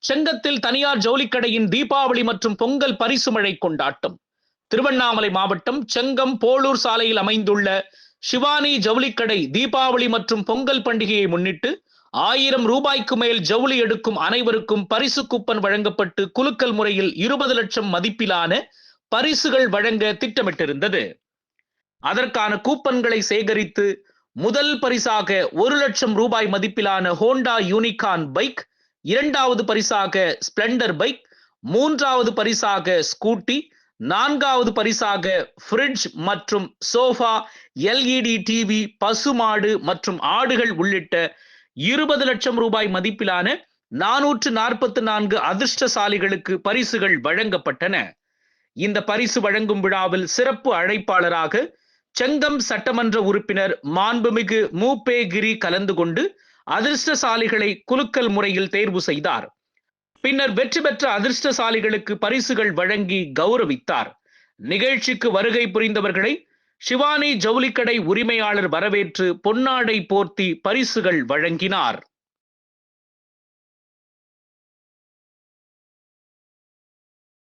செங்கத்தில் தனியார் ஜவுளிக்கடையின் தீபாவளி மற்றும் பொங்கல் பரிசு மழை கொண்டாட்டம். திருவண்ணாமலை மாவட்டம் செங்கம் போளூர் சாலையில் அமைந்துள்ள சிவானி ஜவுளிக்கடை தீபாவளி மற்றும் பொங்கல் பண்டிகையை முன்னிட்டு 1000 ரூபாய்க்கு மேல் ஜவுளி எடுக்கும் அனைவருக்கும் பரிசு கூப்பன் வழங்கப்பட்டு குலுக்கல் முறையில் 20 லட்சம் மதிப்பிலான பரிசுகள் வழங்க திட்டமிட்டிருந்தது. அதற்கான கூப்பன்களை சேகரித்து முதல் பரிசாக 1 லட்சம் ரூபாய் மதிப்பிலான ஹோண்டா யூனிகார்ன் பைக், இரண்டாவது பரிசாக ஸ்பிளெண்டர் பைக், மூன்றாவது பரிசாக ஸ்கூட்டி, நான்காவது பரிசாக ஃப்ரிட்ஜ் மற்றும் சோஃபா, எல்இடி டிவி, பசுமாடு மற்றும் ஆடுகள் உள்ளிட்ட 20 லட்சம் ரூபாய் மதிப்பிலான 444 அதிர்ஷ்டசாலிகளுக்கு பரிசுகள் வழங்கப்பட்டன. இந்த பரிசு வழங்கும் விழாவில் சிறப்பு அழைப்பாளராக செங்கம் சட்டமன்ற உறுப்பினர் மாண்புமிகு மூபே கிரி கலந்து கொண்டு அதிர்ஷ்டசாலிகளை குலுக்கல் முறையில் தேர்வு செய்தார். பின்னர் வெற்றி பெற்ற அதிர்ஷ்டசாலிகளுக்கு பரிசுகள் வழங்கி கௌரவித்தார். நிகழ்ச்சிக்கு வருகை புரிந்தவர்களை சிவானி ஜவுளிக்கடை உரிமையாளர் வரவேற்று பொன்னாடை போர்த்தி பரிசுகள் வழங்கினார்.